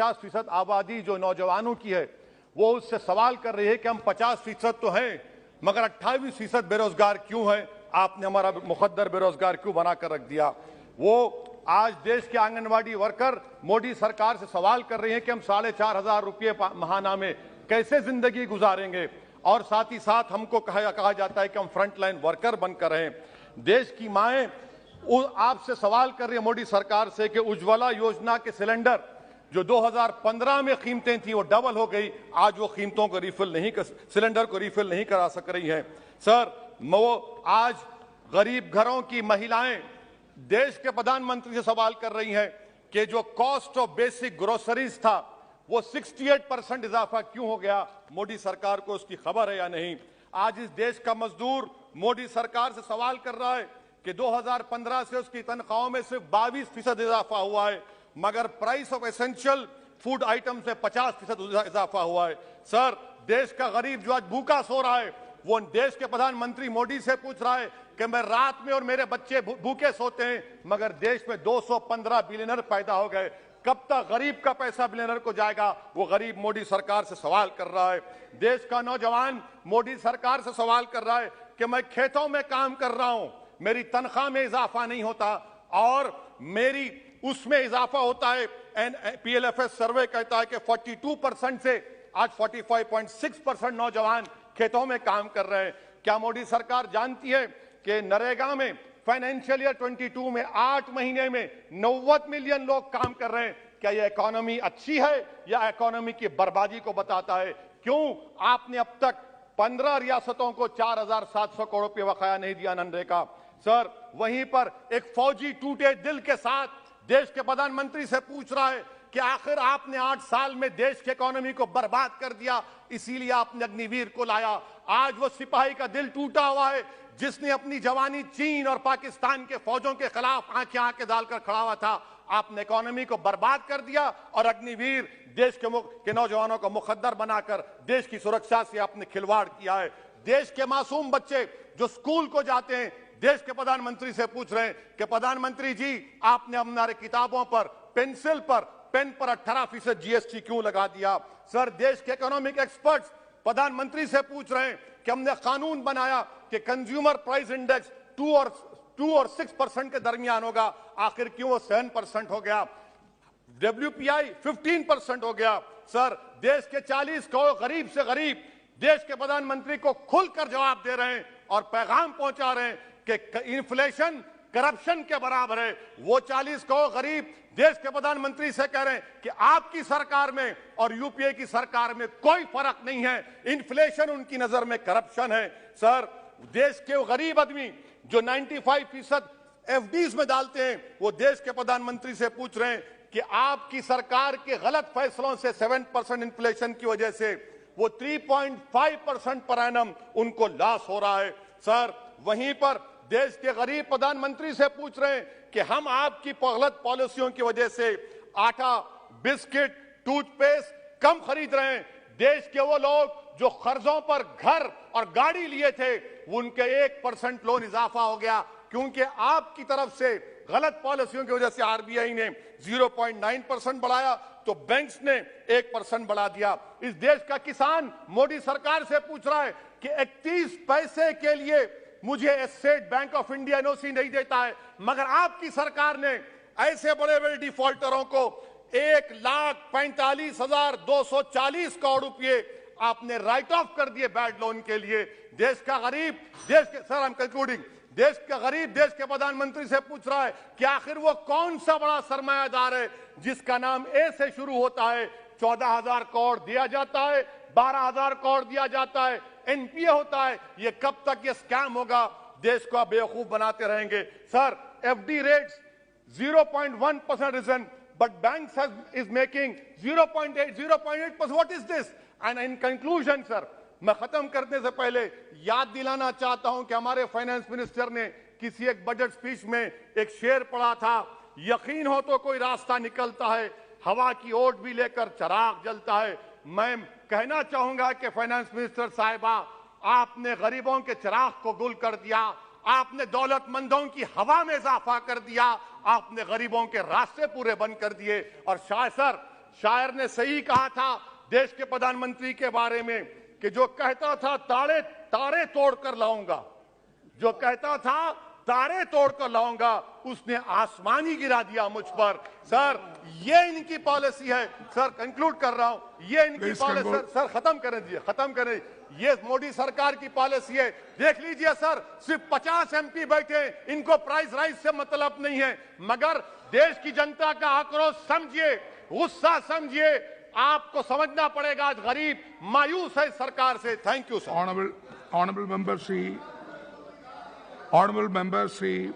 50% आबादी जो नौजवानों की है वो उससे सवाल कर रही है कि हम 50% तो हैं मगर 28% बेरोजगार क्यों है, आपने हमारा मुकद्दर बेरोजगार क्यों बनाकर रख दिया। वो आज देश के आंगनवाड़ी वर्कर मोदी सरकार से सवाल कर रहे हैं कि हम 4,500 रुपये महाना में कैसे जिंदगी गुजारेंगे, और साथ ही साथ हमको कहा जाता है कि हम फ्रंटलाइन वर्कर बनकर रहें। देश की माएं आपसे सवाल कर रही है मोदी सरकार से कि उज्ज्वला योजना के सिलेंडर जो 2015 में कीमतें थी वो डबल हो गई, आज वो कीमतों को सिलेंडर को रिफिल नहीं करा सक रही हैं। सर, वो आज गरीब घरों की महिलाएं देश के प्रधानमंत्री से सवाल कर रही हैं कि जो कॉस्ट ऑफ बेसिक ग्रोसरीज था वो 68% इजाफा क्यों हो गया, मोदी सरकार को उसकी खबर है या नहीं। आज इस देश का मजदूर मोदी सरकार से सवाल कर रहा है कि 2015 से उसकी तनख्वाहों में सिर्फ 22% इजाफा हुआ है मगर price of essential food item से 50% इजाफा हुआ है। सर, देश का गरीब जो आज भूखा सो रहा है वो देश के प्रधानमंत्री मोदी से पूछ रहा है कि मैं रात में और मेरे बच्चे भूखे सोते हैं मगर देश में 215 बिलियनर पैदा हो गए, कब तक गरीब का पैसा बिलियनर को जाएगा, वो गरीब मोदी सरकार से सवाल कर रहा है। देश का नौजवान मोदी सरकार से सवाल कर रहा है कि मैं खेतों में काम कर रहा हूं, मेरी तनख्वाह में इजाफा नहीं होता और मेरी उसमें इजाफा होता है। PLFS सर्वे कहता है कि 42% से आज 45.6% नौजवान खेतों में काम कर रहे हैं। क्या मोदी सरकार जानती है कि नरेगा में फाइनेंशियल ईयर 22 में 8 महीने में 90 मिलियन लोग काम कर रहे हैं। क्या यह इकोनॉमी अच्छी है या इकोनॉमी की बर्बादी को बताता है? क्यों आपने अब तक 15 रियासतों को 4,700 करोड़ रुपये बकाया नहीं दिया मनरेगा? सर, वहीं पर एक फौजी टूटे दिल के साथ देश के प्रधानमंत्री से पूछ रहा है कि आखिर आपने 8 साल में देश की इकोनॉमी को बर्बाद कर दिया, इसीलिए आपने अग्निवीर को लाया। आज वो सिपाही का दिल टूटा हुआ है जिसने अपनी जवानी चीन और पाकिस्तान के फौजों के खिलाफ आंखें डालकर खड़ा हुआ था। आपने इकोनॉमी को बर्बाद कर दिया और अग्निवीर देश के नौजवानों को मुकद्दर बनाकर देश की सुरक्षा से आपने खिलवाड़ किया है। देश के मासूम बच्चे जो स्कूल को जाते हैं देश के प्रधानमंत्री से पूछ रहे हैं कि प्रधानमंत्री जी, आपने हमारे किताबों पर, पेंसिल पर, पेन पर 18% GST क्यों लगा दिया? सर, देश के इकोनॉमिक एक्सपर्ट्स प्रधानमंत्री से पूछ रहे हैं कि हमने कानून बनाया कि कंज्यूमर प्राइस इंडेक्स 2 और 6% के दरमियान होगा, आखिर क्यों वो 7% हो गया? WPI 15% हो गया। सर, देश के 40 करोड़ गरीब से गरीब देश के प्रधानमंत्री को खुलकर जवाब दे रहे हैं और पैगाम पहुंचा रहे हैं कि इन्फ्लेशन करप्शन के बराबर है। वो 40 करोड़ गरीब देश के प्रधानमंत्री से कह रहे हैं कि आपकी सरकार में और यूपीए की सरकार में कोई फर्क नहीं है, इन्फ्लेशन उनकी नजर में करप्शन है। सर, देश के गरीब आदमी जो 95% FDs में डालते हैं वो देश के प्रधानमंत्री से पूछ रहे हैं कि आपकी सरकार के गलत फैसलों से 7% इन्फ्लेशन की वजह से वो 3.5% पर एनम उनको लॉस हो रहा है। सर, वहीं पर देश के गरीब प्रधानमंत्री से पूछ रहे हैं कि हम आपकी गलत पॉलिसियों की वजह से आटा, बिस्किट, टूथपेस्ट कम खरीद रहे हैं। देश के वो लोग जो कर्जों पर घर और गाड़ी लिए थे उनके 1% लोन इजाफा हो गया क्योंकि आपकी तरफ से गलत पॉलिसियों की वजह से RBI ने 0.9% बढ़ाया तो बैंक्स ने 1% बढ़ा दिया। इस देश का किसान मोदी सरकार से पूछ रहा है कि 31 पैसे के लिए मुझे state bank of India NOC नहीं देता है, मगर आपकी सरकार ने ऐसे बड़े बड़े डिफॉल्टरों को 1,45,240 करोड़ रुपए आपने राइट ऑफ कर दिए बैड लोन के लिए। देश का गरीब, देश के सर आई एम कंक्लूडिंग, देश का गरीब देश के प्रधानमंत्री से पूछ रहा है कि आखिर वो कौन सा बड़ा सरमायादार है जिसका नाम ए से शुरू होता है। 14,000 करोड़ दिया जाता है, 12,000 करोड़ दिया जाता है, NPA होता है। ये कब तक ये स्कैम होगा? देश को बेवकूफ बनाते रहेंगे। Sir, FD rates 0.1% risen, but banks is making 0.8, 0.8%. What is this? And in conclusion, sir, मैं खत्म करने से पहले याद दिलाना चाहता हूं कि हमारे फाइनेंस मिनिस्टर ने किसी एक बजट स्पीच में एक शेर पढ़ा था, यकीन हो तो कोई रास्ता निकलता है, हवा की ओट भी लेकर चिराग जलता है। मैं कहना चाहूंगा कि फाइनेंस मिनिस्टर साहिबा, आपने गरीबों के चिराग को गुल कर दिया, आपने दौलतमंदों की हवा में इजाफा कर दिया, आपने गरीबों के रास्ते पूरे बंद कर दिए। और शायद सर, शायर ने सही कहा था देश के प्रधानमंत्री के बारे में कि जो कहता था तारे तारे तोड़कर लाऊंगा, जो कहता था तारे तोड़कर लाऊंगा, उसने आसमान ही गिरा दिया मुझ पर। सर, ये इनकी पॉलिसी है। सर, कंक्लूड कर रहा हूं, ये इनकी पॉलिसी। सर खत्म करें दीजिए, खत्म करें। ये मोदी सरकार की पॉलिसी है। देख लीजिए सर, सिर्फ 50 एमपी बैठे, इनको प्राइस राइज से मतलब नहीं है, मगर देश की जनता का आक्रोश समझिए, गुस्सा समझिए। आपको समझना पड़ेगा, आज गरीब मायूस है सरकार से। Thank you sir. Honorable member Sri